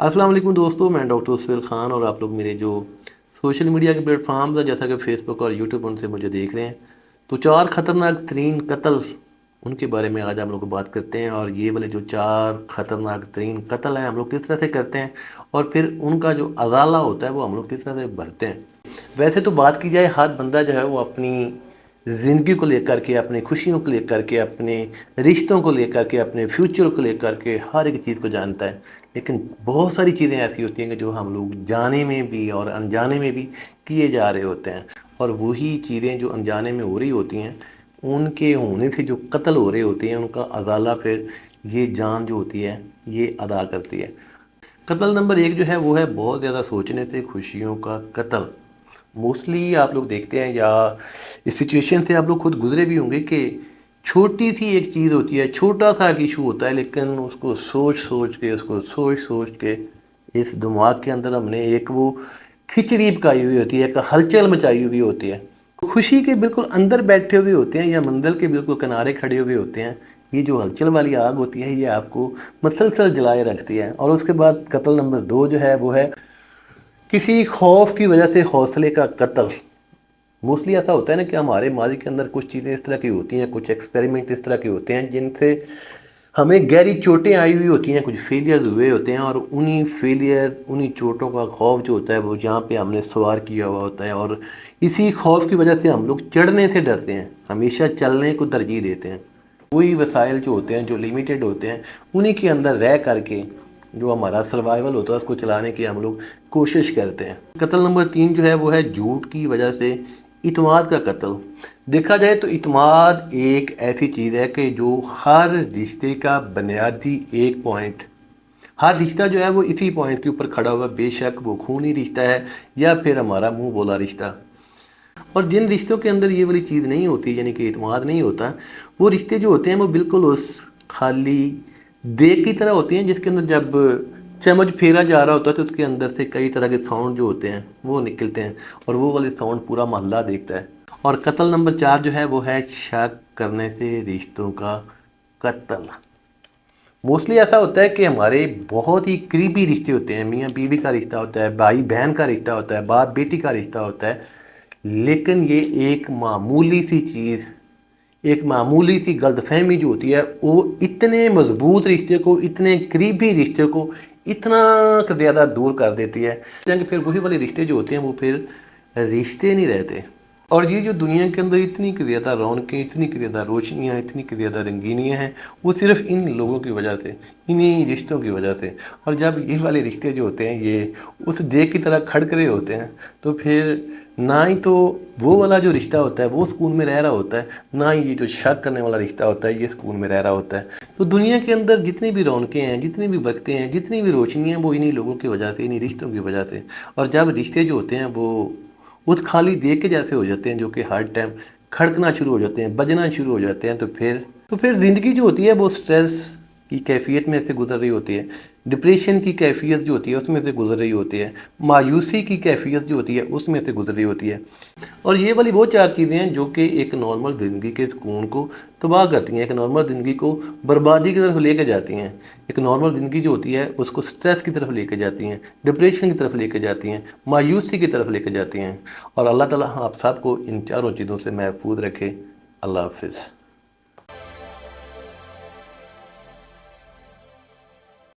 अस्सलाम वालेकुम दोस्तों, मैं डॉक्टर सुहेल ख़ान और आप लोग मेरे जो सोशल मीडिया के प्लेटफॉर्म्स हैं जैसा कि फेसबुक और यूट्यूब उनसे मुझे देख रहे हैं। तो 4 ख़तरनाक तरीन कत्ल उनके बारे में आज हम लोग बात करते हैं। और ये वाले जो 4 ख़तरनाक तरीन कत्ल हैं हम लोग किस तरह से करते हैं और फिर उनका जो अज़ाला होता है वो हम लोग किस तरह से भरते हैं। वैसे तो बात की जाए, हर बंदा जो है वो अपनी ज़िंदगी को लेकर के, अपनी खुशियों को लेकर के, अपने रिश्तों को लेकर के, अपने फ्यूचर को लेकर के हर एक चीज़ को जानता है। लेकिन बहुत सारी चीज़ें ऐसी होती हैं कि जो हम लोग जाने में भी और अनजाने में भी किए जा रहे होते हैं। और वही चीज़ें जो अनजाने में हो रही होती हैं, उनके होने से जो कत्ल हो रहे होते हैं, उनका अज़ाला फिर ये जान जो होती है ये अदा करती है। कत्ल नंबर 1 जो है वो है बहुत ज़्यादा सोचने से खुशियों का कत्ल। मोस्टली आप लोग देखते हैं या इस सिचुएशन से आप लोग खुद गुजरे भी होंगे कि छोटी सी एक चीज़ होती है, छोटा सा एक इशू होता है, लेकिन उसको सोच सोच के इस दिमाग के अंदर हमने एक वो खिचड़ी पकाई हुई होती है, एक हलचल मचाई हुई होती है। खुशी के बिल्कुल अंदर बैठे हुए होते हैं या मंदिर के बिल्कुल किनारे खड़े हुए होते हैं। ये जो हलचल वाली आग होती है ये आपको मसलसल जलाए रखती है। और उसके बाद कत्ल नंबर 2 जो है वो है किसी खौफ की वजह से हौसले का कत्ल। मोस्टली ऐसा होता है ना कि हमारे माजी के अंदर कुछ चीज़ें इस तरह की होती हैं, कुछ एक्सपेरिमेंट इस तरह के होते हैं जिनसे हमें गहरी चोटें आई हुई होती हैं, कुछ फेलियर्स हुए होते हैं। और उन्हीं चोटों का खौफ जो होता है वो जहाँ पे हमने सवार किया हुआ होता है, और इसी खौफ की वजह से हम लोग चढ़ने से डरते हैं, हमेशा चलने को तरजीह देते हैं। वही वसाइल जो होते हैं जो लिमिटेड होते हैं उन्हीं के अंदर रह करके जो हमारा सर्वाइवल होता है उसको चलाने की हम लोग कोशिश करते हैं। कत्ल नंबर 3 जो है वो है झूठ की वजह से इत्मीनान का कत्ल। देखा जाए तो इत्मीनान एक ऐसी चीज़ है कि जो हर रिश्ते का बुनियादी एक पॉइंट, हर रिश्ता जो है वो इसी पॉइंट के ऊपर खड़ा हुआ, बेशक वो खूनी रिश्ता है या फिर हमारा मुंह बोला रिश्ता। और जिन रिश्तों के अंदर ये वाली चीज़ नहीं होती, यानी कि इत्मीनान नहीं होता, वो रिश्ते जो होते हैं वो बिल्कुल उस खाली देग की तरह होते हैं जिसके अंदर जब चम्मच फेरा जा रहा होता है तो उसके अंदर से कई तरह के साउंड जो होते हैं वो निकलते हैं, और वो वाले साउंड पूरा मोहल्ला देखता है। और कत्ल नंबर 4 जो है वो है शक करने से रिश्तों का कत्ल। मोस्टली ऐसा होता है कि हमारे बहुत ही करीबी रिश्ते होते हैं, मियाँ बीवी का रिश्ता होता है, भाई बहन का रिश्ता होता है, बाप बेटी का रिश्ता होता है, लेकिन ये एक मामूली सी चीज़, एक मामूली सी गलतफहमी जो होती है वो इतने मजबूत रिश्ते को, इतने करीबी रिश्ते को इतना ज़्यादा दूर कर देती है कि फिर वही वाले रिश्ते जो होते हैं वो फिर रिश्ते नहीं रहते। और ये जो दुनिया के अंदर इतनी की ज़्यादा रौनकें, इतनी की ज़्यादा रोशनियाँ, इतनी की ज़्यादा रंगीनियाँ हैं, वो सिर्फ इन लोगों की वजह से, इन्हीं रिश्तों की वजह से। और जब ये वाले रिश्ते जो होते हैं ये उस देग की तरह खड़क रहे होते हैं तो फिर ना ही तो वो वाला जो रिश्ता होता है वो सुकून में रह रहा होता है, ना ही ये जो शक करने वाला रिश्ता होता है ये सुकून में रह रहा होता है। तो दुनिया के अंदर जितनी भी रौनकें हैं, जितनी भी बरकतें हैं, जितनी भी रोशनी हैं, वो इन्हीं लोगों की वजह से, इन्हीं रिश्तों की वजह से। और जब रिश्ते जो होते हैं वो उस खाली देग के जैसे हो जाते हैं जो कि हर टाइम खड़कना शुरू हो जाते हैं, बजना शुरू हो जाते हैं, तो फिर ज़िंदगी जो होती है वो स्ट्रेस की कैफियत में से गुजर रही होती है, डिप्रेशन की कैफियत जो होती है उसमें से गुजर रही होती है, मायूसी की कैफियत जो होती है उसमें से गुजर रही होती है। और ये वाली वो 4 चीज़ें हैं जो कि एक नॉर्मल ज़िंदगी के सुकून को तबाह करती हैं, एक नॉर्मल ज़िंदगी को बर्बादी की तरफ लेके जाती हैं, एक नॉर्मल ज़िंदगी जो होती है उसको स्ट्रेस की तरफ लेके जाती हैं, डिप्रेशन की तरफ लेके जाती हैं, मायूसी की तरफ लेके जाती हैं। और अल्लाह ताला आप सबको इन चारों चीज़ों से महफूज रखे। अल्लाह हाफिज़।